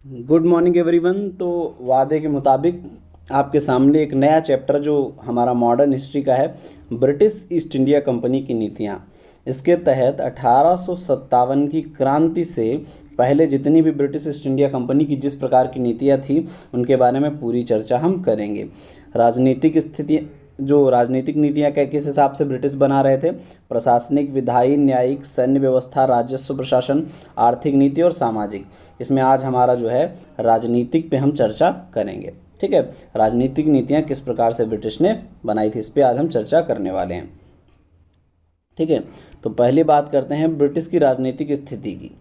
Good morning everyone. तो वादे के मुताबिक आपके सामने एक नया चैप्टर जो हमारा मॉडर्न हिस्ट्री का है, ब्रिटिश ईस्ट इंडिया कंपनी की नीतियाँ। इसके तहत 1857 की क्रांति से पहले जितनी भी ब्रिटिश ईस्ट इंडिया कंपनी की जिस प्रकार की नीतियाँ थी उनके बारे में पूरी चर्चा हम करेंगे। राजनीतिक स्थिति, जो राजनीतिक नीतियाँ किस हिसाब से ब्रिटिश बना रहे थे, प्रशासनिक, विधायी, न्यायिक, सैन्य व्यवस्था, राजस्व प्रशासन, आर्थिक नीति और सामाजिक। इसमें आज हमारा जो है राजनीतिक पे हम चर्चा करेंगे। ठीक है, राजनीतिक नीतियाँ किस प्रकार से ब्रिटिश ने बनाई थी इस पर आज हम चर्चा करने वाले हैं। ठीक है, तो पहली बात करते हैं ब्रिटिश की राजनीतिक स्थिति की।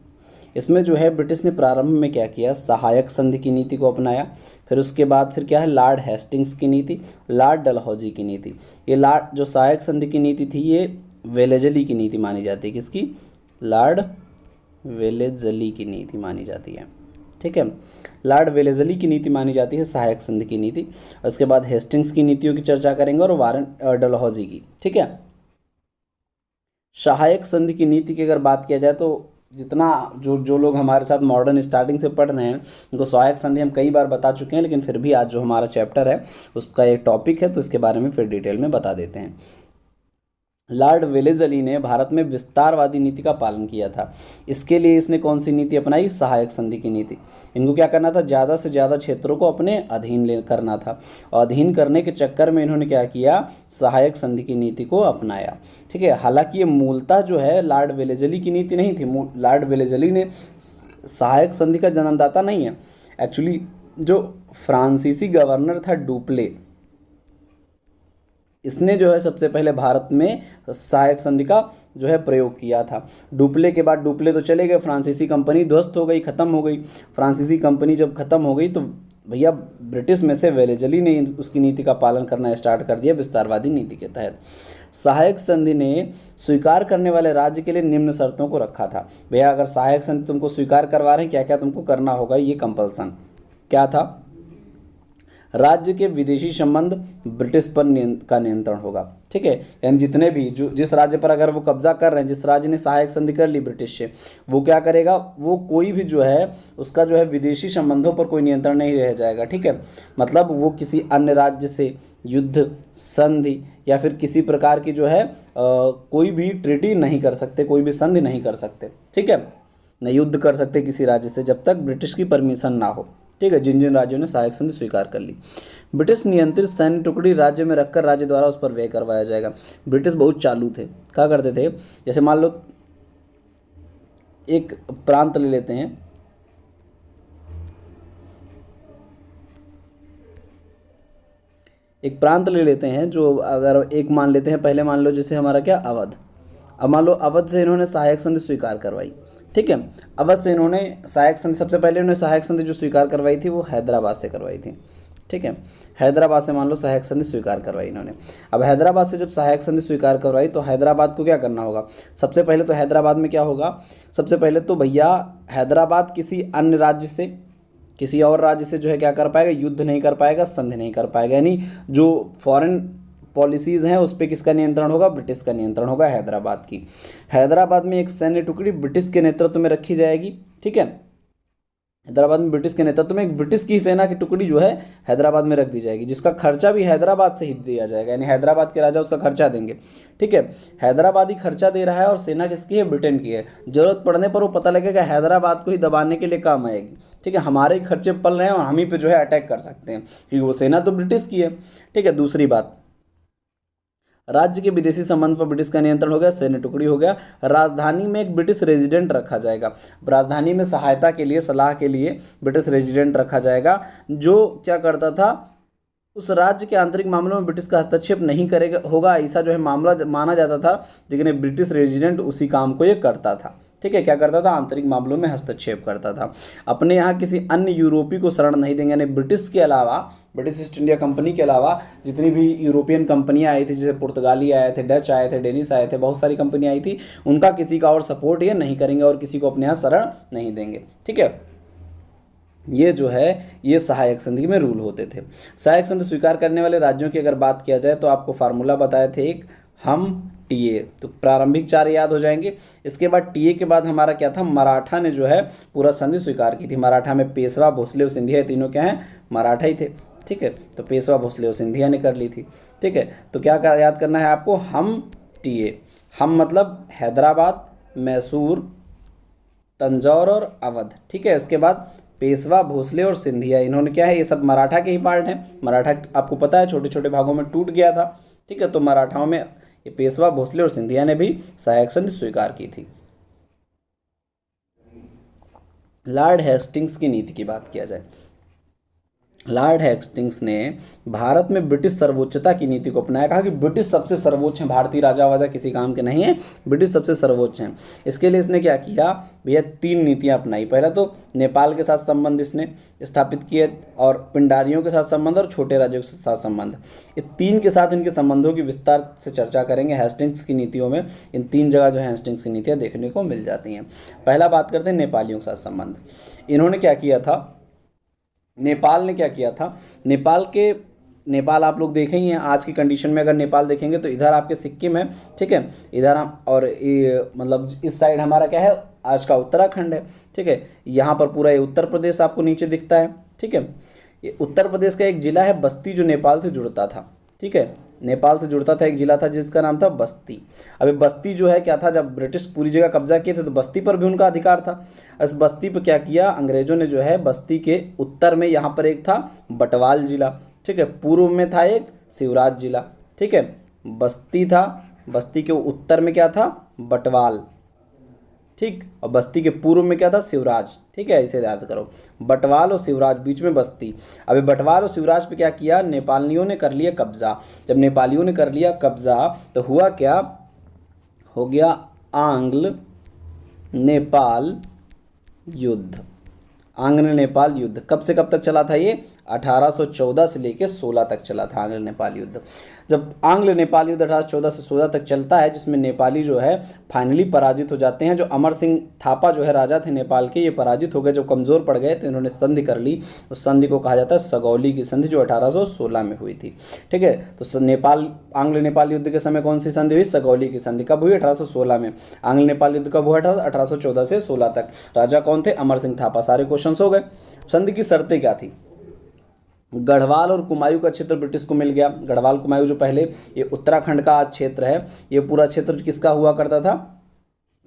इसमें जो है ब्रिटिश ने प्रारंभ में क्या किया, सहायक संधि की नीति को अपनाया। फिर उसके बाद फिर क्या है, लॉर्ड हेस्टिंग्स की नीति, लॉर्ड डलहौजी की नीति। ये लॉर्ड जो सहायक संधि की नीति थी ये वेलेजली की नीति मानी जाती है। किसकी? लॉर्ड वेलेजली की नीति मानी जाती है। ठीक है, लॉर्ड वेलेजली की नीति मानी जाती है सहायक संधि की नीति। उसके बाद हेस्टिंग्स की नीतियों की चर्चा करेंगे और वारन डलहौजी की। ठीक है, सहायक संधि की नीति की अगर बात किया जाए तो जितना जो लोग हमारे साथ मॉडर्न स्टार्टिंग से पढ़ रहे हैं उनको सहायक संधि हम कई बार बता चुके हैं, लेकिन फिर भी आज जो हमारा चैप्टर है उसका एक टॉपिक है तो इसके बारे में फिर डिटेल में बता देते हैं। लॉर्ड वेलेजली ने भारत में विस्तारवादी नीति का पालन किया था। इसके लिए इसने कौन सी नीति अपनाई? सहायक संधि की नीति। इनको क्या करना था? ज़्यादा से ज़्यादा क्षेत्रों को अपने अधीन ले करना था, और अधीन करने के चक्कर में इन्होंने क्या किया? सहायक संधि की नीति को अपनाया। ठीक है, हालांकि ये मूलतः जो है लॉर्ड वेलेजली की नीति नहीं थी। लॉर्ड वेलेजली ने सहायक संधि का जन्मदाता नहीं है। एक्चुअली जो फ्रांसीसी गवर्नर था डुप्ले, इसने जो है सबसे पहले भारत में सहायक संधि का जो है प्रयोग किया था। डुप्ले के बाद, डुप्ले तो चले गए, फ्रांसीसी कंपनी ध्वस्त हो गई, ख़त्म हो गई। फ्रांसीसी कंपनी जब ख़त्म हो गई तो भैया ब्रिटिश में से वेलेजली ने उसकी नीति का पालन करना स्टार्ट कर दिया विस्तारवादी नीति के तहत। सहायक संधि ने स्वीकार करने वाले राज्य के लिए निम्न शर्तों को रखा था। भैया अगर सहायक संधि तुमको स्वीकार करवा रहे हैं, क्या क्या तुमको करना होगा, ये कंपल्सन क्या था? राज्य के विदेशी संबंध ब्रिटिश पर का नियंत्रण होगा। ठीक है, यानी जितने भी जिस राज्य पर अगर वो कब्जा कर रहे हैं, जिस राज्य ने सहायक संधि कर ली ब्रिटिश से, वो क्या करेगा, वो कोई भी जो है उसका जो है विदेशी संबंधों पर कोई नियंत्रण नहीं रह जाएगा। ठीक है, मतलब वो किसी अन्य राज्य से युद्ध, संधि या फिर किसी प्रकार की जो है कोई भी ट्रीटी नहीं कर सकते, कोई भी संधि नहीं कर सकते। ठीक है, न युद्ध कर सकते किसी राज्य से जब तक ब्रिटिश की परमिशन ना हो। ठीक है, जिन जिन राज्यों ने सहायक संधि स्वीकार कर ली। ब्रिटिश नियंत्रित सैन्य टुकड़ी राज्य में रखकर राज्य द्वारा उस पर व्यय करवाया जाएगा। ब्रिटिश बहुत चालू थे। क्या करते थे, जैसे मान लो एक प्रांत ले लेते हैं, एक प्रांत ले लेते हैं जो अगर एक मान लेते हैं, पहले मान लो जैसे हमारा क्या, अवध। अब मान लो अवध से इन्होंने सहायक संधि स्वीकार करवाई। ठीक है, अवध से इन्होंने सहायक संधि, सबसे पहले इन्होंने सहायक संधि जो स्वीकार करवाई थी वो हैदराबाद से करवाई थी। ठीक है, हैदराबाद से मान लो सहायक संधि स्वीकार करवाई इन्होंने। अब हैदराबाद से जब सहायक संधि स्वीकार करवाई तो हैदराबाद को क्या करना होगा? सबसे पहले तो हैदराबाद में क्या होगा, सबसे पहले तो भैया हैदराबाद किसी अन्य राज्य से, किसी और राज्य से जो है क्या कर पाएगा, युद्ध नहीं कर पाएगा, संधि नहीं कर पाएगा। यानी जो फॉरेन पॉलिसीज़ हैं उस पर किसका नियंत्रण होगा? ब्रिटिश का नियंत्रण होगा, हैदराबाद की। हैदराबाद में एक सैन्य टुकड़ी ब्रिटिश के नेतृत्व में रखी जाएगी। ठीक है, हैदराबाद में ब्रिटिश के नेतृत्व में एक ब्रिटिश की सेना की टुकड़ी जो है हैदराबाद में रख दी जाएगी, जिसका खर्चा भी हैदराबाद से ही दिया जाएगा, यानी हैदराबाद के राजा उसका खर्चा देंगे। ठीक है, हैदराबाद ही खर्चा दे रहा है और सेना किसकी है? ब्रिटेन की है। जरूरत पड़ने पर वो पता लगेगा हैदराबाद को ही दबाने के लिए काम आएगी। ठीक है, हमारे खर्चे पल रहे हैं और हम ही पे जो है अटैक कर सकते हैं, क्योंकि वो सेना तो ब्रिटिश की है। ठीक है, दूसरी बात, राज्य के विदेशी संबंध पर ब्रिटिश का नियंत्रण हो गया, सैन्य टुकड़ी हो गया। राजधानी में एक ब्रिटिश रेजिडेंट रखा जाएगा। राजधानी में सहायता के लिए, सलाह के लिए ब्रिटिश रेजिडेंट रखा जाएगा, जो क्या करता था, उस राज्य के आंतरिक मामलों में ब्रिटिश का हस्तक्षेप नहीं करेगा होगा, ऐसा जो है मामला माना जाता था, लेकिन ब्रिटिश रेजिडेंट उसी काम को ये करता था। ठीक है, क्या करता था? आंतरिक मामलों में हस्तक्षेप करता था। अपने यहाँ किसी अन्य यूरोपीय को शरण नहीं देंगे, यानी ब्रिटिश के अलावा, ब्रिटिश ईस्ट इंडिया कंपनी के अलावा जितनी भी यूरोपियन कंपनियां आई थी, जैसे पुर्तगाली आए थे, डच आए थे, डेनिश आए थे, बहुत सारी कंपनियां आई थी, उनका किसी का और सपोर्ट ये नहीं करेंगे और किसी को अपने यहाँ शरण नहीं देंगे। ठीक है, ये जो है ये सहायक संधि में रूल होते थे। सहायक संधि स्वीकार करने वाले राज्यों की अगर बात किया जाए तो आपको फार्मूला बताए थे, एक हम, टीए, तो प्रारंभिक 4 याद हो जाएंगे। इसके बाद टीए के बाद हमारा क्या था, मराठा ने जो है पूरा संधि स्वीकार की थी। मराठा में पेशवा, भोसले और सिंधिया, तीनों क्या हैं, मराठा ही थे। ठीक है, तो पेशवा, भोसले और सिंधिया ने कर ली थी। ठीक है, तो क्या याद करना है आपको, हम, टीए। हम मतलब हैदराबाद, मैसूर, तंजौर और अवध। ठीक है, इसके बाद पेशवा, भोसले और सिंधिया, इन्होंने क्या है, ये सब मराठा के ही पार्ट हैं। मराठा आपको पता है छोटे छोटे भागों में टूट गया था। ठीक है, तो मराठाओं में ये पेशवा, भोसले और सिंधिया ने भी सहायक संधि स्वीकार की थी। लॉर्ड हेस्टिंग्स की नीति की बात किया जाए, लॉर्ड हेस्टिंग्स ने भारत में ब्रिटिश सर्वोच्चता की नीति को अपनाया। कहा कि ब्रिटिश सबसे सर्वोच्च हैं, भारतीय राजा वाजा किसी काम के नहीं है, ब्रिटिश सबसे सर्वोच्च हैं। इसके लिए इसने क्या किया भैया, 3 नीतियां अपनाई। पहला तो नेपाल के साथ संबंध इसने स्थापित किए, और पिंडारियों के साथ संबंध, और छोटे राज्यों के साथ संबंध। ये 3 के साथ इनके संबंधों की विस्तार से चर्चा करेंगे हेस्टिंग्स की नीतियों में। इन 3 जगह जो है हेस्टिंग्स की नीतियाँ देखने को मिल जाती हैं। पहला बात करते हैं नेपालियों के साथ संबंध। इन्होंने क्या किया था, नेपाल ने क्या किया था, नेपाल आप लोग देखें ही हैं। आज की कंडीशन में अगर नेपाल देखेंगे तो इधर आपके सिक्किम है। ठीक है, इधर हम, और ये मतलब इस साइड हमारा क्या है, आज का उत्तराखंड है। ठीक है, यहाँ पर पूरा ये उत्तर प्रदेश आपको नीचे दिखता है। ठीक है, ये उत्तर प्रदेश का एक जिला है बस्ती, जो नेपाल से जुड़ता था। ठीक है, नेपाल से जुड़ता था, एक जिला था जिसका नाम था बस्ती। अभी बस्ती जो है क्या था, जब ब्रिटिश पूरी जगह कब्जा किए थे तो बस्ती पर भी उनका अधिकार था। इस बस्ती पर क्या किया अंग्रेजों ने, जो है बस्ती के उत्तर में यहाँ पर एक था बटवाल जिला। ठीक है, पूर्व में था एक शिवराज जिला। ठीक है, बस्ती था, बस्ती के उत्तर में क्या था, बटवाल। ठीक, और बस्ती के पूर्व में क्या था, शिवराज। ठीक है, इसे याद करो, बटवाल और शिवराज, बीच में बस्ती। अभी बटवाल और शिवराज पे क्या किया, नेपालियों ने कर लिया कब्जा। जब नेपालियों ने कर लिया कब्जा तो हुआ क्या, हो गया आंग्ल नेपाल युद्ध। आंग्ल नेपाल युद्ध कब से कब तक चला था, ये 1814 से लेकर 16 तक चला था आंग्ल नेपाल युद्ध। जब आंग्ल नेपाल युद्ध 1814 से 16 तक चलता है, जिसमें नेपाली जो है फाइनली पराजित हो जाते हैं। जो अमर सिंह थापा जो है राजा थे नेपाल के, ये पराजित हो गए। जब कमज़ोर पड़ गए तो इन्होंने संधि कर ली। उस संधि को कहा जाता है सगौली की संधि, जो 1816 में हुई थी। ठीक है, तो नेपाल आंग्ल नेपाल युद्ध के समय कौन सी संधि हुई, सगौली की संधि। कब हुई, 1816 में। आंग्ल नेपाल युद्ध कब हुआ था, 1814 से 16 तक। राजा कौन थे, अमर सिंह थापा। सारे क्वेश्चन हो गए। संधि की शर्तें क्या थी, गढ़वाल और कुमायूं का क्षेत्र ब्रिटिश को मिल गया। गढ़वाल कुमायूं जो पहले ये उत्तराखंड का क्षेत्र है, ये पूरा क्षेत्र किसका हुआ करता था,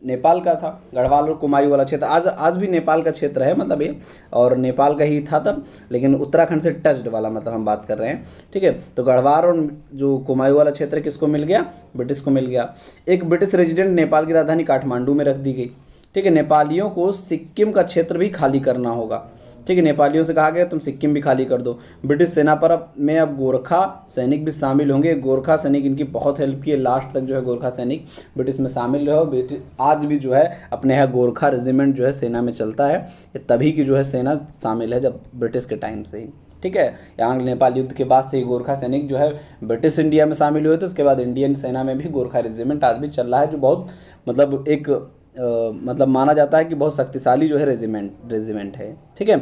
नेपाल का था। गढ़वाल और कुमायूं वाला क्षेत्र आज भी नेपाल का क्षेत्र है, मतलब ये, और नेपाल का ही था तब, लेकिन उत्तराखंड से टच्ड वाला मतलब हम बात कर रहे हैं। ठीक है, तो गढ़वाल और जो कुमायूं वाला क्षेत्र किसको मिल गया, ब्रिटिश को मिल गया। एक ब्रिटिश रेजिडेंट नेपाल की राजधानी काठमांडू में रख दी गई। ठीक है, नेपालियों को सिक्किम का क्षेत्र भी खाली करना होगा। ठीक है, नेपालियों से कहा गया तुम सिक्किम भी खाली कर दो। ब्रिटिश सेना पर अब गोरखा सैनिक भी शामिल होंगे। गोरखा सैनिक इनकी बहुत हेल्प की है, लास्ट तक जो है गोरखा सैनिक ब्रिटिश में शामिल रहे। आज भी जो है अपने यहाँ गोरखा रेजिमेंट जो है सेना में चलता है। ये तभी की जो है सेना शामिल है, जब ब्रिटिश के टाइम से ही। ठीक है, आंग्ल नेपाल युद्ध के बाद से ही गोरखा सैनिक जो है ब्रिटिश इंडिया में शामिल हुए थे। उसके बाद इंडियन सेना में भी गोरखा रेजिमेंट आज भी चल रहा है, जो बहुत मतलब एक मतलब माना जाता है कि बहुत शक्तिशाली जो है रेजिमेंट है। ठीक है,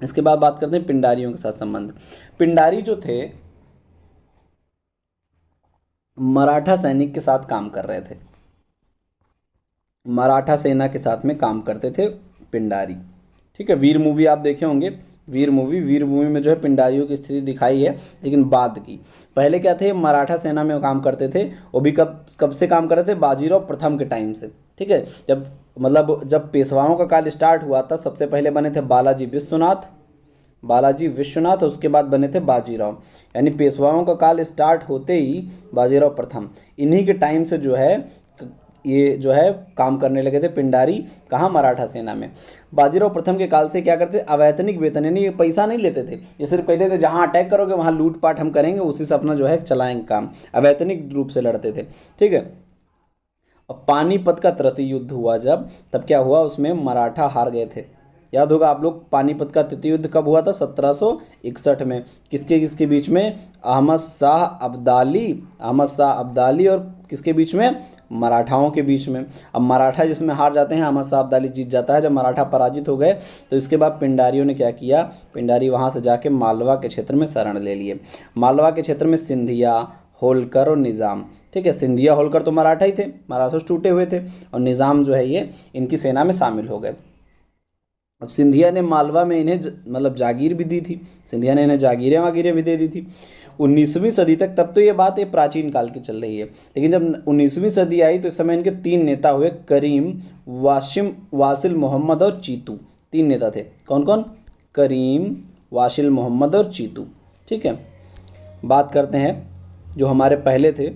इसके बाद बात करते हैं पिंडारियों के साथ संबंध। पिंडारी जो थे मराठा सैनिक के साथ काम कर रहे थे, मराठा सेना के साथ में काम करते थे पिंडारी। ठीक है, वीर मूवी आप देखे होंगे, वीर मूवी में जो है पिंडारियों की स्थिति दिखाई है, लेकिन बाद की। पहले क्या थे, मराठा सेना में काम करते थे। वो भी कब से काम कर रहे थे, बाजीराव प्रथम के टाइम से। ठीक है, जब पेशवाओं का काल स्टार्ट हुआ था, सबसे पहले बने थे बालाजी विश्वनाथ, उसके बाद बने थे बाजीराव। यानी पेशवाओं का काल स्टार्ट होते ही बाजीराव प्रथम, इन्हीं के टाइम से जो है ये जो है काम करने लगे थे पिंडारी। कहाँ, मराठा सेना में। बाजीराव प्रथम के काल से क्या करते, अवैतनिक वेतन, यानी ये पैसा नहीं लेते थे। ये सिर्फ कहते थे जहाँ अटैक करोगे वहाँ लूटपाट हम करेंगे, उसी से अपना जो है चलाएंगे काम। अवैतनिक रूप से लड़ते थे। ठीक है, अब पानीपत का तृतीय युद्ध हुआ जब, तब क्या हुआ, उसमें मराठा हार गए थे। याद होगा आप लोग, पानीपत का तृतीय युद्ध कब हुआ था, 1761 में। किसके बीच में, अहमद शाह अब्दाली और किसके बीच में, मराठाओं के बीच में। अब मराठा जिसमें हार जाते हैं, अहमद शाह अब्दाली जीत जाता है। जब मराठा पराजित हो गए तो इसके बाद पिंडारियों ने क्या किया, पिंडारी वहाँ से जाके मालवा के क्षेत्र में शरण ले लिए। मालवा के क्षेत्र में सिंधिया, होलकर और निज़ाम। ठीक है, सिंधिया होलकर तो मराठा ही थे, मराठों से टूटे हुए थे, और निज़ाम जो है ये इनकी सेना में शामिल हो गए। अब सिंधिया ने मालवा में इन्हें मतलब जागीर भी दी थी, सिंधिया ने इन्हें जागीरें वागीरें भी दे दी थी 19वीं सदी तक। तब तो ये बात ये प्राचीन काल की चल रही है, लेकिन जब 19वीं सदी आई तो इस समय इनके 3 नेता हुए, करीम, वासिल मोहम्मद और चीतू। 3 नेता थे, कौन कौन? करीम, वासिल मोहम्मद और चीतू। ठीक है, बात करते हैं जो हमारे पहले थे।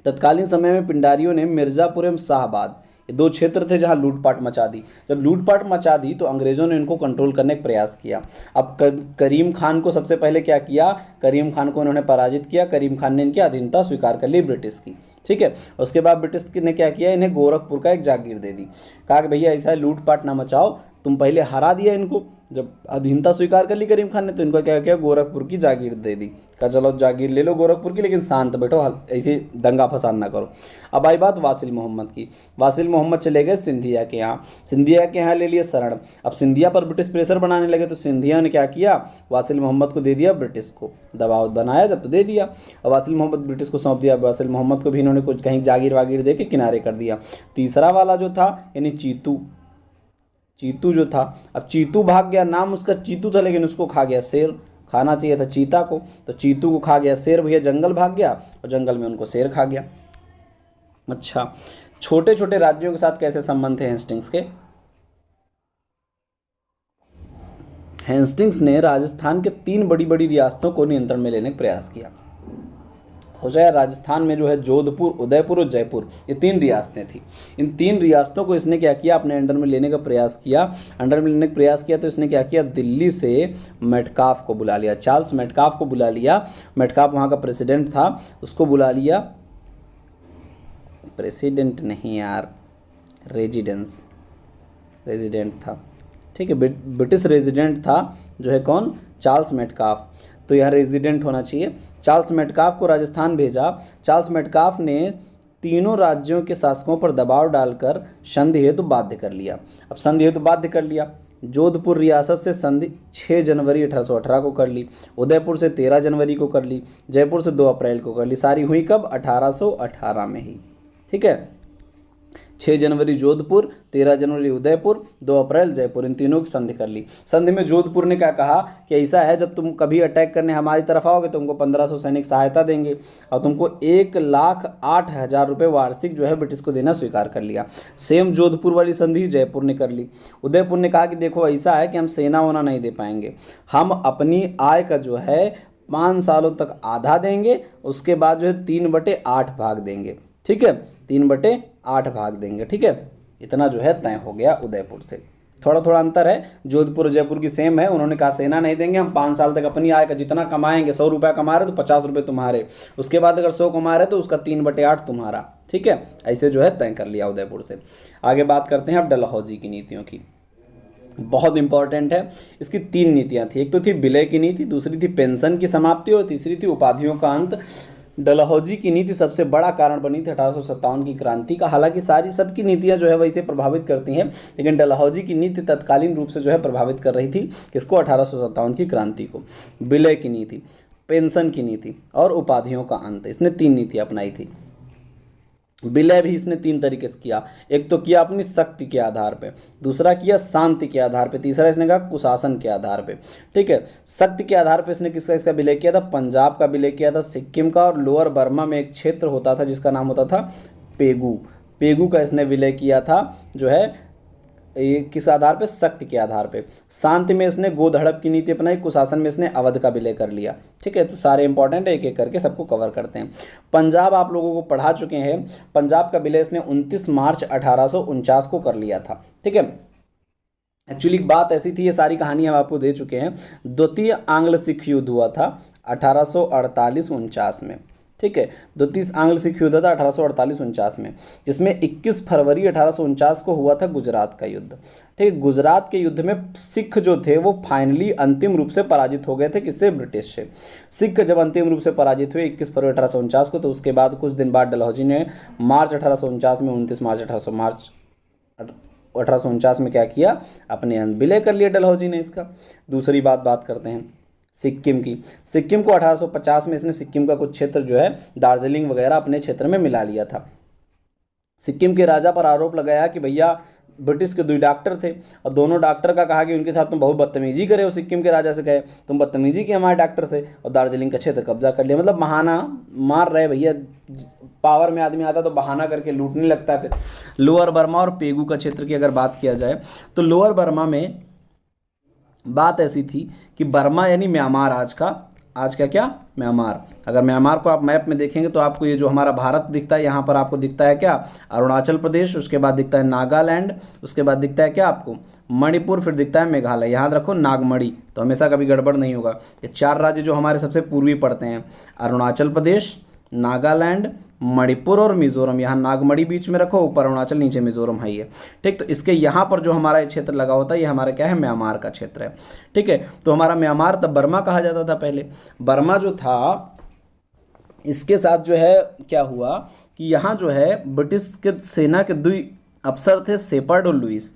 तत्कालीन समय में पिंडारियों ने मिर्ज़ापुर एवं शाहबाद, ये 2 क्षेत्र थे जहां लूटपाट मचा दी। जब लूटपाट मचा दी तो अंग्रेज़ों ने इनको कंट्रोल करने का प्रयास किया। अब करीम खान को सबसे पहले क्या किया, करीम खान को उन्होंने पराजित किया। करीम खान ने इनकी अधीनता स्वीकार कर ली ब्रिटिश की। ठीक है, उसके बाद ब्रिटिश ने क्या किया, इन्हें गोरखपुर का एक जागीर दे दी। कहा कि भैया ऐसा लूटपाट ना मचाओ, तुम पहले हरा दिया इनको, जब अधीनता स्वीकार कर ली करीम खान ने तो इनको क्या किया, गोरखपुर की जागीर दे दी। कहा चलो जागीर ले लो गोरखपुर की, लेकिन शांत बैठो, ऐसे दंगा फसाद ना करो। अब आई बात वासिल मोहम्मद की। वासिल मोहम्मद चले गए सिंधिया के यहाँ, सिंधिया के यहाँ ले लिए शरण। अब सिंधिया पर ब्रिटिश प्रेशर बनाने लगे तो सिंधिया ने क्या किया, वासिल मोहम्मद को दे दिया ब्रिटिश को, दबाव बनाया जब तो दे दिया। अब वासिल मोहम्मद ब्रिटिश को सौंप दिया, वासिल मोहम्मद को भी इन्होंने कुछ कहीं जागीर वागीर दे के किनारे कर दिया। तीसरा वाला जो था यानी चीतू जो था, अब चीतू भाग गया, नाम उसका चीतू था लेकिन उसको खा गया शेर, खाना चाहिए था चीता को, तो चीतू को खा गया शेर। भैया जंगल भाग गया और जंगल में उनको शेर खा गया। अच्छा, छोटे छोटे राज्यों के साथ कैसे संबंध थे हेस्टिंग्स के? हेस्टिंग्स ने राजस्थान के 3 बड़ी बड़ी रियासतों को नियंत्रण में लेने का प्रयास किया। हो जाए राजस्थान में जो है जोधपुर, उदयपुर और जयपुर, ये 3 रियासतें थी। इन 3 रियासतों को इसने क्या किया, अपने अंडर में लेने का प्रयास किया। अंडर में लेने का प्रयास किया तो इसने क्या किया, दिल्ली से मेटकाफ को बुला लिया, चार्ल्स मेटकाफ को बुला लिया। मेटकाफ वहाँ का प्रेसिडेंट था, उसको बुला लिया। प्रेसिडेंट नहीं यार, रेजिडेंट था। ठीक है, ब्रिटिश रेजिडेंट था जो है कौन, चार्ल्स मेटकाफ, तो यहाँ रेजिडेंट होना चाहिए। चार्ल्स मेटकाफ को राजस्थान भेजा। चार्ल्स मेटकाफ ने तीनों राज्यों के शासकों पर दबाव डालकर संधि हेतु बाध्य कर लिया। अब संधि हेतु बाध्य कर लिया, जोधपुर रियासत से संधि 6 जनवरी 1818 को कर ली, उदयपुर से 13 जनवरी को कर ली, जयपुर से 2 अप्रैल को कर ली। सारी हुई कब, 1818 में ही। ठीक है, 6 जनवरी जोधपुर, 13 जनवरी उदयपुर, 2 अप्रैल जयपुर, इन तीनों की संधि कर ली। संधि में जोधपुर ने क्या कहा कि ऐसा है, जब तुम कभी अटैक करने हमारी तरफ आओगे तो तुमको 1500 सैनिक सहायता देंगे और तुमको 1,08,000 रुपये वार्षिक जो है ब्रिटिश को देना स्वीकार कर लिया। सेम जोधपुर वाली संधि जयपुर ने कर ली। उदयपुर ने कहा कि देखो ऐसा है कि हम सेना वोना नहीं दे पाएंगे, हम अपनी आय का जो है 5 सालों तक आधा देंगे, उसके बाद जो है 3/8 भाग देंगे। ठीक है, 3/8 भाग देंगे। ठीक है, इतना जो है तय हो गया उदयपुर से। थोड़ा थोड़ा अंतर है, जोधपुर जयपुर की सेम है। उन्होंने कहा सेना नहीं देंगे, हम 5 साल तक अपनी आय का जितना कमाएंगे, 100 रुपया कमा रहे तो 50 रुपये तुम्हारे, उसके बाद अगर 100 कमा रहे तो उसका 3/8 तुम्हारा। ठीक है, ऐसे जो है तय कर लिया उदयपुर से। आगे बात करते हैं अब डलहौजी की नीतियों की, बहुत इंपॉर्टेंट है। इसकी 3 नीतियां थी, एक तो थी विलय की नीति, दूसरी थी पेंशन की समाप्ति और तीसरी थी उपाधियों का अंत। डलहौजी की नीति सबसे बड़ा कारण बनी थी 1857 की क्रांति का। हालांकि सारी सबकी नीतियां जो है वैसे प्रभावित करती हैं, लेकिन डलहौजी की नीति तत्कालीन रूप से जो है प्रभावित कर रही थी किसको, 1857 की क्रांति को। विलय की नीति, पेंशन की नीति और उपाधियों का अंत, इसने 3 नीतियां अपनाई थी। विलय भी इसने 3 तरीके से किया, एक तो किया अपनी शक्ति के आधार पे, दूसरा किया शांति के आधार पे, तीसरा इसने कहा कुशासन के आधार पे। ठीक है, शक्ति के आधार पे इसने इसका विलय किया था, पंजाब का विलय किया था, सिक्किम का, और लोअर बर्मा में एक क्षेत्र होता था जिसका नाम होता था पेगू का इसने विलय किया था जो है ये किस आधार पे, शक्ति के आधार पे। शांति में इसने गोद हड़प की नीति अपनाई, कुशासन में इसने अवध का विलय कर लिया। ठीक है, तो सारे इंपॉर्टेंट है, एक एक करके सबको कवर करते हैं। पंजाब आप लोगों को पढ़ा चुके हैं, पंजाब का विलय इसने 29 मार्च 1849 को कर लिया था। ठीक है, एक्चुअली बात ऐसी थी, ये सारी कहानी हम आपको दे चुके हैं। द्वितीय आंग्ल सिख युद्ध हुआ था 1848-49 में। ठीक है, द्वितीय आंग्ल सिख युद्ध था 1848-49 में, जिसमें 21 फरवरी 1849 को हुआ था गुजरात का युद्ध। ठीक है, गुजरात के युद्ध में सिख जो थे वो फाइनली अंतिम रूप से पराजित हो गए थे, किससे, ब्रिटिश से। सिख जब अंतिम रूप से पराजित हुए 21 फरवरी 1849 को, तो उसके बाद कुछ दिन बाद डलहौजी ने मार्च 1849 में 29 मार्च 1849 में क्या किया, अपने विलय कर लिया डलहौजी ने इसका। दूसरी बात करते हैं सिक्किम की। सिक्किम को 1850 में इसने सिक्किम का कुछ क्षेत्र जो है दार्जिलिंग वगैरह अपने क्षेत्र में मिला लिया था। सिक्किम के राजा पर आरोप लगाया कि भैया ब्रिटिश के 2 डॉक्टर थे और दोनों डॉक्टर का कहा कि उनके साथ तुम बहुत बदतमीजी करे हो। सिक्किम के राजा से कहे तुम बदतमीजी की हमारे डॉक्टर से, और दार्जिलिंग का क्षेत्र कब्जा कर लिया। मतलब बहाना मार रहे भैया, पावर में आदमी आता तो बहाना करके लूटने लगता है। फिर लोअर बर्मा और पेगू का क्षेत्र की अगर बात किया जाए तो लोअर बर्मा में बात ऐसी थी कि बर्मा यानी म्यांमार, आज का क्या, म्यांमार। अगर म्यांमार को आप मैप में देखेंगे तो आपको ये जो हमारा भारत दिखता है, यहाँ पर आपको दिखता है क्या, अरुणाचल प्रदेश, उसके बाद दिखता है नागालैंड, उसके बाद दिखता है क्या आपको, मणिपुर, फिर दिखता है मेघालय। याद रखो नागमणि, तो हमेशा कभी गड़बड़ नहीं होगा। ये 4 राज्य जो हमारे सबसे पूर्वी पड़ते हैं, अरुणाचल प्रदेश, नागालैंड, मणिपुर और मिजोरम। यहाँ नागमणि बीच में रखो, ऊपर अरुणाचल, नीचे मिजोरम है ये, ठीक। तो इसके यहाँ पर जो हमारा ये क्षेत्र लगा होता है ये हमारा क्या है, म्यांमार का क्षेत्र है, ठीक है। तो हमारा म्यांमार तब बर्मा कहा जाता था पहले। बर्मा जो था इसके साथ जो है क्या हुआ कि यहाँ जो है ब्रिटिश के सेना के 2 अफसर थे, शेपर्ड और लुइस,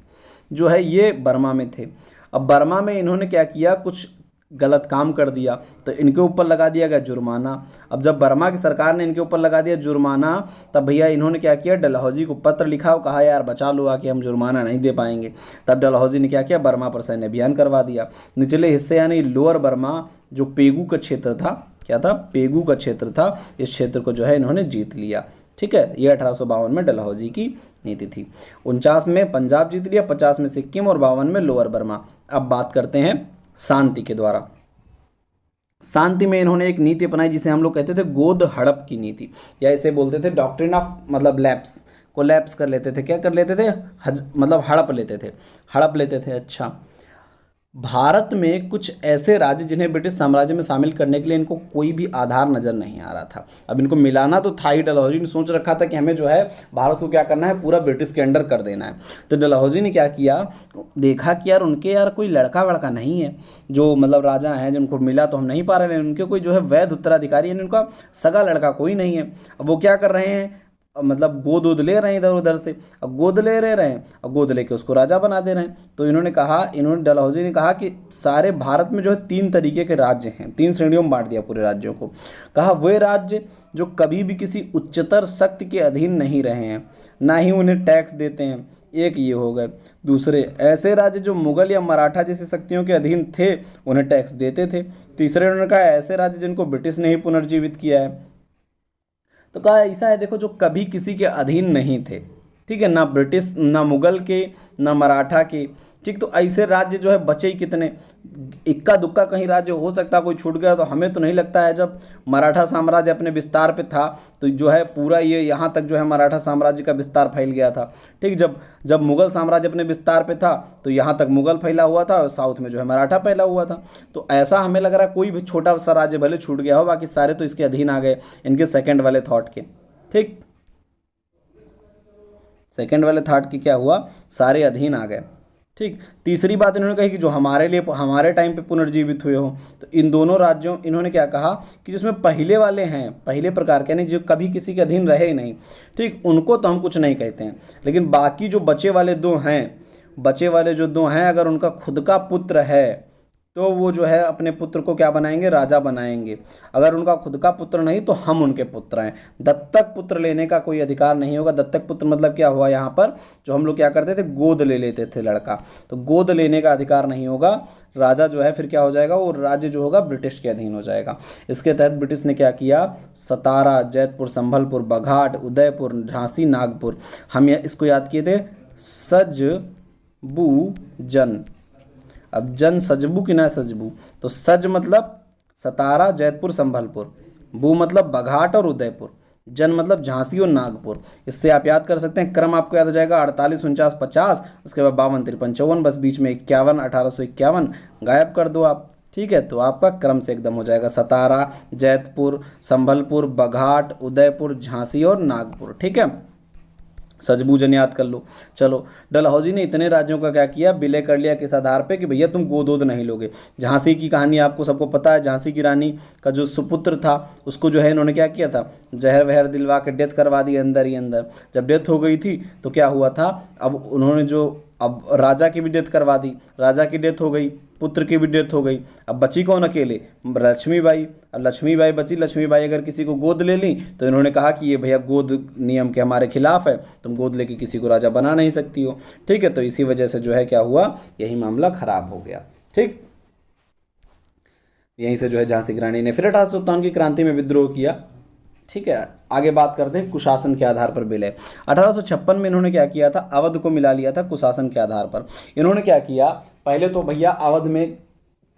जो है ये बर्मा में थे। अब बर्मा में इन्होंने क्या किया, कुछ गलत काम कर दिया तो इनके ऊपर लगा दिया गया जुर्माना। अब जब बर्मा की सरकार ने इनके ऊपर लगा दिया जुर्माना, तब भैया इन्होंने क्या किया, डलहौजी को पत्र लिखा और कहा यार बचा लो आके, हम जुर्माना नहीं दे पाएंगे। तब डलहौजी ने क्या किया, बर्मा पर सैन्य अभियान करवा दिया। निचले हिस्से यानी लोअर बर्मा जो पेगू का क्षेत्र था, क्या था, पेगू का क्षेत्र था, इस क्षेत्र को जो है इन्होंने जीत लिया, ठीक है। ये 1852 में डलहौजी की नीति थी। 49 में पंजाब जीत लिया, 50 में सिक्किम और 52 में लोअर बर्मा। अब बात करते हैं शांति के द्वारा। शांति में इन्होंने एक नीति अपनाई जिसे हम लोग कहते थे गोद हड़प की नीति, या इसे बोलते थे डॉक्ट्रिन ऑफ, मतलब लैप्स को लैप्स कर लेते थे। क्या कर लेते थे, मतलब हड़प लेते थे, हड़प लेते थे। अच्छा, भारत में कुछ ऐसे राज्य जिन्हें ब्रिटिश साम्राज्य में शामिल करने के लिए इनको कोई भी आधार नजर नहीं आ रहा था। अब इनको मिलाना तो था ही। डलहौजी ने सोच रखा था कि हमें जो है भारत को क्या करना है, पूरा ब्रिटिश के अंडर कर देना है। तो डलहौजी ने क्या किया, देखा कि यार उनके यार कोई लड़का वड़का नहीं है, जो मतलब राजा हैं जिनको मिला तो हम नहीं पा रहे हैं, उनके कोई जो है वैध उत्तराधिकारी यानी उनका सगा लड़का कोई नहीं है। अब वो क्या कर रहे हैं, मतलब गोद वोद ले रहे हैं इधर उधर से, अब गोद ले रहे हैं, अब गोद लेके उसको राजा बना दे रहे हैं। तो इन्होंने डलहौजी ने कहा कि सारे भारत में जो है 3 तरीके के राज्य हैं, 3 श्रेणियों में बांट दिया पूरे राज्यों को। कहा वे राज्य जो कभी भी किसी उच्चतर शक्ति के अधीन नहीं रहे हैं, ना ही उन्हें टैक्स देते हैं, एक ये हो गए। दूसरे ऐसे राज्य जो मुगल या मराठा जैसी शक्तियों के अधीन थे, उन्हें टैक्स देते थे। तीसरे उन्होंने कहा ऐसे राज्य जिनको ब्रिटिश ने ही पुनर्जीवित किया है। तो कहा ऐसा है देखो, जो कभी किसी के अधीन नहीं थे, ठीक है, ना ब्रिटिश, ना मुगल के, ना मराठा के, ठीक। तो ऐसे राज्य जो है बचे ही कितने, इक्का दुक्का कहीं राज्य हो सकता कोई छूट गया। तो हमें तो नहीं लगता है, जब मराठा साम्राज्य अपने विस्तार पे था तो जो है पूरा ये यहाँ तक जो है मराठा साम्राज्य का विस्तार फैल गया था, ठीक। जब मुगल साम्राज्य अपने विस्तार पे था तो यहाँ तक मुगल फैला हुआ था और साउथ में जो है मराठा फैला हुआ था। तो ऐसा हमें लग रहा है कोई भी छोटा सा राज्य भले छूट गया हो, बाकी सारे तो इसके अधीन आ गए, इनके सेकेंड वाले थॉट के, ठीक। सेकेंड वाले थॉट की क्या हुआ, सारे अधीन आ गए, ठीक। तीसरी बात इन्होंने कही कि जो हमारे टाइम पे पुनर्जीवित हुए हो, तो इन दोनों राज्यों इन्होंने क्या कहा कि जिसमें पहले वाले हैं, पहले प्रकार के यानी जो कभी किसी के अधीन रहे ही नहीं, ठीक, उनको तो हम कुछ नहीं कहते हैं। लेकिन बाकी जो बचे वाले 2 हैं, अगर उनका खुद का पुत्र है तो वो जो है अपने पुत्र को क्या बनाएंगे, राजा बनाएंगे। अगर उनका खुद का पुत्र नहीं तो हम उनके पुत्र हैं। दत्तक पुत्र लेने का कोई अधिकार नहीं होगा। दत्तक पुत्र मतलब क्या हुआ, यहाँ पर जो हम लोग क्या करते थे, गोद ले लेते थे लड़का, तो गोद लेने का अधिकार नहीं होगा। राजा जो है फिर क्या हो जाएगा, वो राज्य जो होगा ब्रिटिश के अधीन हो जाएगा। इसके तहत ब्रिटिश ने क्या किया, सतारा, जैतपुर, संभलपुर, बघाट, उदयपुर, झांसी, नागपुर, हम इसको याद किए थे सजबू जन। अब जन सजबू कि ना सजबू, तो सज मतलब सतारा, जैतपुर, संभलपुर, बू मतलब बघाट और उदयपुर, जन मतलब झांसी और नागपुर। इससे आप याद कर सकते हैं, क्रम आपको याद हो जाएगा 48, 49, 50, उसके बाद 52, 53, 54, बस बीच में 51, 1851 गायब कर दो आप, ठीक है। तो आपका क्रम से एकदम हो जाएगा सतारा, जैतपुर, संभलपुर, बघाट, उदयपुर, झांसी और नागपुर, ठीक है। सजबूजन याद कर लो। चलो, डलहौजी ने इतने राज्यों का क्या किया, विलय कर लिया किस आधार पे कि भैया तुम गोद वोद नहीं लोगे। झांसी की कहानी आपको सबको पता है, झांसी की रानी का जो सुपुत्र था उसको जो है इन्होंने क्या किया था, जहर वहर दिलवा के डेथ करवा दी अंदर ही अंदर। जब डेथ हो गई थी तो क्या हुआ था, अब उन्होंने जो अब राजा की भी डेथ करवा दी, राजा की डेथ हो गई, पुत्र की भी डेथ हो गई, अब बची कौन अकेले, लक्ष्मीबाई। अब लक्ष्मीबाई बची, लक्ष्मीबाई अगर किसी को गोद ले ली तो इन्होंने कहा कि ये भैया गोद नियम के हमारे खिलाफ है, तुम गोद लेके किसी को राजा बना नहीं सकती हो, ठीक है। तो इसी वजह से जो है क्या हुआ, यही मामला खराब हो गया, ठीक। यहीं से जो है झांसी की रानी ने फिर 1857 की क्रांति में विद्रोह किया, ठीक है। आगे बात करते हैं कुशासन के आधार पर विलय। 1856 में इन्होंने क्या किया था, अवध को मिला लिया था कुशासन के आधार पर। इन्होंने क्या किया, पहले तो भैया अवध में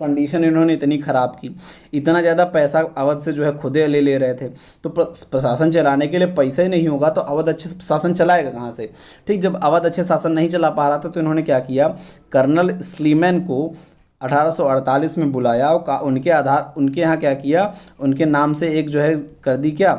कंडीशन इन्होंने इतनी ख़राब की, इतना ज़्यादा पैसा अवध से जो है खुदे ले रहे थे, तो प्रशासन चलाने के लिए पैसा ही नहीं होगा तो अवध अच्छे शासन चलाएगा कहाँ से, ठीक। जब अवध अच्छे शासन नहीं चला पा रहा था तो इन्होंने क्या किया, कर्नल स्लीमैन को 1848 में बुलाया और उनके यहाँ क्या किया, उनके नाम से एक जो है कर दी, क्या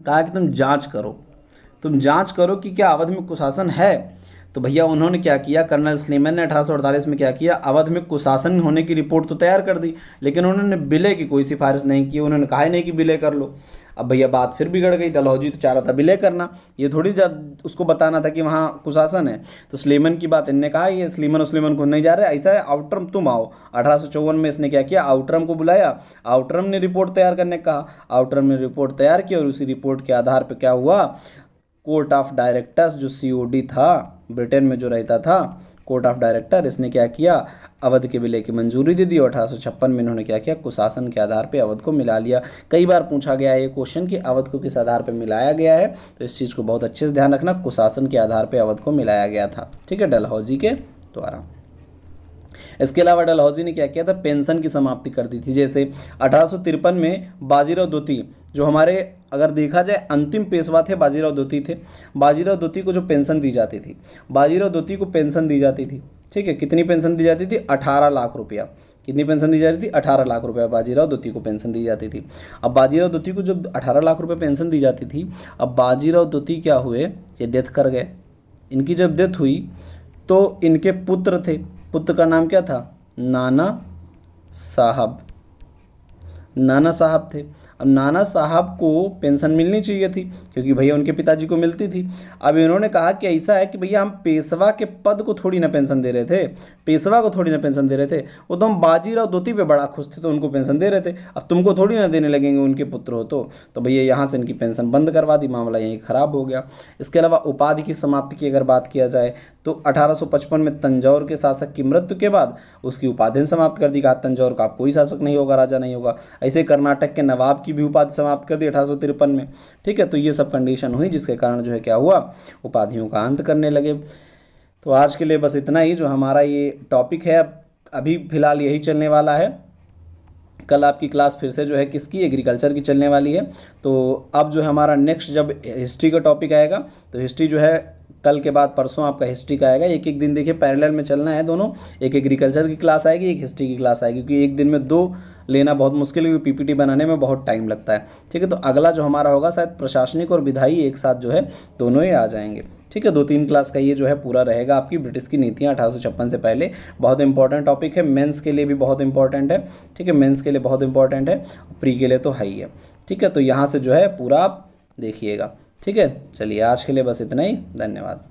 कहा कि तुम जांच करो कि क्या अवध में कुशासन है। तो भैया उन्होंने क्या किया, कर्नल स्लीमैन ने 1848 में क्या किया, अवध में कुशासन होने की रिपोर्ट तो तैयार कर दी, लेकिन उन्होंने विलय की कोई सिफारिश नहीं की, उन्होंने कहा ही नहीं कि विलय कर लो। अब भैया बात फिर बिगड़ गई, डलहौजी तो चाह रहा था विलय करना, ये थोड़ी उसको बताना था कि वहाँ कुशासन है। तो स्लीमैन की बात इनने कहा, ये स्लीमन को नहीं जा रहे, ऐसा है आउटरम तुम आओ। 1854 में इसने क्या किया, आउटरम को बुलाया, आउटरम ने रिपोर्ट तैयार करने कहा, आउटरम ने रिपोर्ट तैयार की और उसी रिपोर्ट के आधार पर क्या हुआ, कोर्ट ऑफ डायरेक्टर्स जो COD था ब्रिटेन में जो रहता था, कोर्ट ऑफ डायरेक्टर, इसने क्या किया, अवध के विलय की मंजूरी दे दी। 1856 में इन्होंने क्या किया, कुशासन के आधार पे अवध को मिला लिया। कई बार पूछा गया है ये क्वेश्चन कि अवध को किस आधार पे मिलाया गया है, तो इस चीज़ को बहुत अच्छे से ध्यान रखना, कुशासन के आधार पे अवध को मिलाया गया था, ठीक है, डलहौजी के द्वारा। इसके अलावा डलहौजी ने क्या किया था, पेंशन की समाप्ति कर दी थी। जैसे 1853 में बाजीराव दोती, जो हमारे अगर देखा जाए अंतिम पेशवा थे बाजीराव दोती थे, बाजीराव दोती को जो पेंशन दी जाती थी, बाजीराव दोती को पेंशन दी जाती थी, ठीक है। कितनी पेंशन दी जाती थी, 18 लाख रुपया। कितनी पेंशन दी जाती थी, 18 लाख रुपया बाजीराव दोती को पेंशन दी जाती थी। अब बाजीराव दोती को जब 18 लाख रुपये पेंशन दी जाती थी, अब बाजीराव दोती क्या हुए, ये डेथ कर गए। इनकी जब डेथ हुई तो इनके पुत्र थे, पुत्र का नाम क्या था, नाना साहब, नाना साहब थे। अब नाना साहब को पेंशन मिलनी चाहिए थी क्योंकि भैया उनके पिताजी को मिलती थी। अब इन्होंने कहा कि ऐसा है कि भैया हम पेशवा के पद को थोड़ी ना पेंशन दे रहे थे, पेशवा को थोड़ी ना पेंशन दे रहे थे, वो तो हम बाजीराव दोती पे बड़ा खुश थे तो उनको पेंशन दे रहे थे, अब तुमको थोड़ी ना देने लगेंगे, उनके पुत्र हो तो भैया यहाँ से इनकी पेंशन बंद करवा दी, मामला यहीं ख़राब हो गया। इसके अलावा उपाधि की समाप्ति की अगर बात किया जाए तो 1855 में तंजौर के शासक की मृत्यु के बाद उसकी उपाधि समाप्त कर दी, कहा तंजौर का कोई शासक नहीं होगा, राजा नहीं होगा। ऐसे कर्नाटक के नवाब की भी उपाधि समाप्त कर दी 1853 में, ठीक है। तो ये सब कंडीशन हुई जिसके कारण जो है क्या हुआ, उपाधियों का अंत करने लगे। तो आज के लिए बस इतना ही जो हमारा ये टॉपिक है, अभी फिलहाल यही चलने वाला है। कल आपकी क्लास फिर से जो है किसकी, एग्रीकल्चर की चलने वाली है। तो अब जो है हमारा नेक्स्ट जब हिस्ट्री का टॉपिक आएगा तो हिस्ट्री जो है कल के बाद परसों आपका हिस्ट्री का आएगा। एक एक दिन देखिए पैरेलल में चलना है दोनों, एक एग्रीकल्चर की क्लास आएगी, एक हिस्ट्री की क्लास आएगी, क्योंकि एक दिन में दो लेना बहुत मुश्किल है, क्योंकि PPT बनाने में बहुत टाइम लगता है, ठीक है। तो अगला जो हमारा होगा शायद प्रशासनिक और विधायी एक साथ जो है दोनों ही आ जाएंगे, ठीक है। 2-3 क्लास का ये जो है पूरा रहेगा आपकी ब्रिटिश की नीतियाँ 1856 से पहले। बहुत इंपॉर्टेंट टॉपिक है, मेंस के लिए भी बहुत इंपॉर्टेंट है, ठीक है, मेंस के लिए बहुत इंपॉर्टेंट है, प्री के लिए तो है ही है, ठीक है। तो यहाँ से जो है पूरा आप देखिएगा, ठीक है। चलिए आज के लिए बस इतना ही, धन्यवाद।